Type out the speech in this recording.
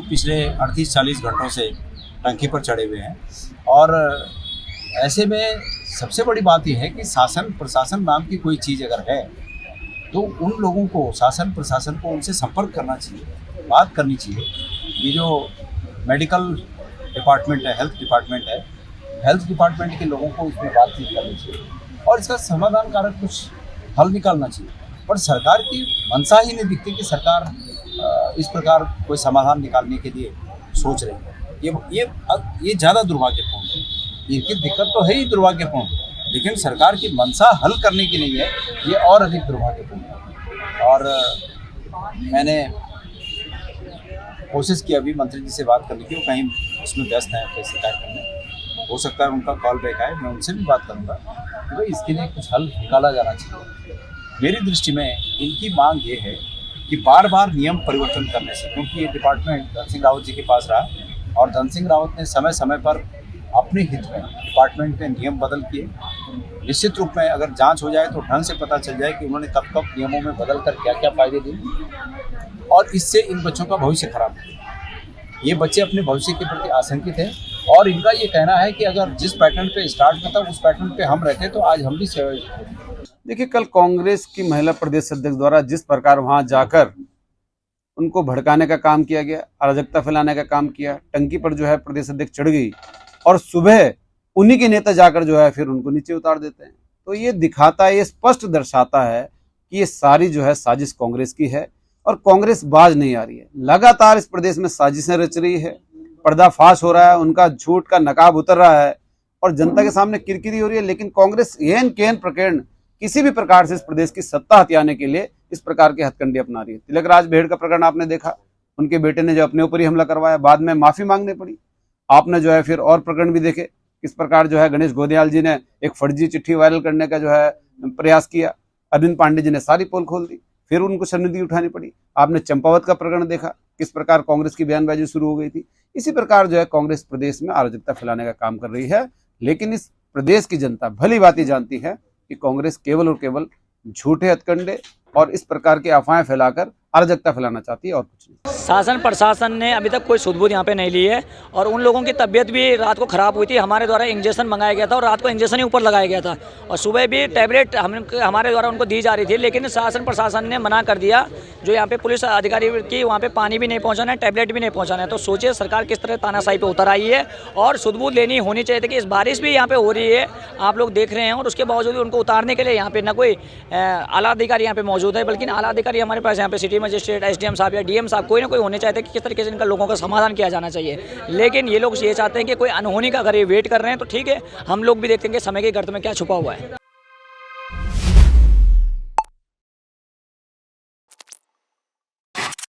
पिछले 38-40 घंटों से टंकी पर चढ़े हुए हैं और ऐसे में सबसे बड़ी बात यह है कि शासन प्रशासन नाम की कोई चीज़ अगर है तो उन लोगों को शासन प्रशासन को उनसे संपर्क करना चाहिए, बात करनी चाहिए। ये जो मेडिकल डिपार्टमेंट है, हेल्थ डिपार्टमेंट है, हेल्थ डिपार्टमेंट के लोगों को इसमें बातचीत करनी चाहिए और इसका समाधान कारक कुछ हल निकालना चाहिए। पर सरकार की मंशा ही नहीं दिखती कि सरकार इस प्रकार कोई समाधान निकालने के लिए सोच रही है। ये ज़्यादा दुर्भाग्यपूर्ण है। इनकी दिक्कत तो है ही दुर्भाग्यपूर्ण, लेकिन सरकार की मंशा हल करने की नहीं है, ये और अधिक दुर्भाग्यपूर्ण है। और मैंने कोशिश की अभी मंत्री जी से बात करने की, वो कहीं उसमें व्यस्त हैं अपने शिकायत करने। हो सकता है उनका कॉल बैक आए, मैं उनसे भी बात करूँगा कि भाई इसके लिए कुछ हल निकाला जाना चाहिए। मेरी दृष्टि में इनकी मांग ये है कि बार बार नियम परिवर्तन करने से, क्योंकि ये डिपार्टमेंट धन सिंह रावत जी के पास रहा और धन सिंह रावत ने समय समय पर अपने हित में डिपार्टमेंट में नियम बदल किए। निश्चित रूप में अगर जांच हो जाए तो ढंग से पता चल जाए कि उन्होंने कब कब नियमों में बदल कर क्या क्या फायदे दिए और इससे इन बच्चों का भविष्य खराब है। ये बच्चे अपने भविष्य के प्रति आशंकित हैं और इनका ये कहना है कि अगर जिस पैटर्न पे स्टार्ट में था उस पैटर्न पे हम रहते तो आज हम भी सेवा। देखिए, कल कांग्रेस की महिला प्रदेश अध्यक्ष द्वारा जिस प्रकार वहां जाकर उनको भड़काने का काम किया गया, अराजकता फैलाने का काम किया, टंकी पर जो है प्रदेश अध्यक्ष चढ़ गई और सुबह उन्हीं के नेता जाकर जो है फिर उनको नीचे उतार देते हैं। तो ये दिखाता है, ये स्पष्ट दर्शाता है कि ये सारी जो है साजिश कांग्रेस की है और कांग्रेस बाज नहीं आ रही है। लगातार इस प्रदेश में साजिशें रच रही है, पर्दाफाश हो रहा है, उनका झूठ का नकाब उतर रहा है और जनता के सामने किरकिरी हो रही है। लेकिन कांग्रेस एन केन प्रकरण किसी भी प्रकार से इस प्रदेश की सत्ता हथियाने के लिए इस प्रकार के हथकंडे अपना रही है। तिलक राज भेड़ का प्रकरण आपने देखा, उनके बेटे ने जो अपने ऊपर ही हमला करवाया, बाद में माफी मांगनी पड़ी। आपने जो है फिर और प्रकरण भी देखे, किस प्रकार जो है गणेश गोदयाल जी ने एक फर्जी चिट्ठी वायरल करने का जो है प्रयास किया, अरविंद पांडे जी ने सारी पोल खोल दी, फिर उनको शर्मिंदगी उठानी पड़ी। आपने चंपावत का प्रकरण देखा, किस प्रकार कांग्रेस की बयानबाजी शुरू हो गई थी। इसी प्रकार जो है कांग्रेस प्रदेश में अराजकता फैलाने का काम कर रही है। लेकिन इस प्रदेश की जनता भली भांति जानती है कि कांग्रेस केवल और केवल झूठे हथकंडे और इस प्रकार की अफवाहें फैलाकर अराजकता फैलाना चाहती है और कुछ नहीं। शासन प्रशासन ने अभी तक कोई सुध-बुध यहाँ पे नहीं ली है और उन लोगों की तबीयत भी रात को ख़राब हुई थी। हमारे द्वारा इंजेक्शन मंगाया गया था और रात को इंजेक्शन ही ऊपर लगाया गया था और सुबह भी टैबलेट हमारे द्वारा उनको दी जा रही थी, लेकिन शासन प्रशासन ने मना कर दिया। जो यहाँ पे पुलिस अधिकारी की वहाँ पे पानी भी नहीं पहुँचाना है, टैबलेट भी नहीं पहुँचाना है। तो सोचिए सरकार किस तरह तानाशाही पे उतर आई है और सुध-बुध लेनी होनी चाहिए थी कि इस बारिश भी यहाँ पे हो रही है, आप लोग देख रहे हैं, और उसके बावजूद भी उनको उतारने के लिए यहाँ पे न कोई आला अधिकारी यहाँ पे मौजूद है, बल्कि आला अधिकारी हमारे पास यहाँ पे सिटी मजिस्ट्रेट, SDM साहब या DM साहब कोई ना कोई होने चाहते हैं कि किस तरीके से इनका लोगों का समाधान किया जाना चाहिए। लेकिन ये लोग ये चाहते हैं कि कोई अनहोनी का, अगर ये वेट कर रहे हैं तो ठीक है, हम लोग भी देखते हैं कि समय के गर्त में क्या छुपा हुआ है।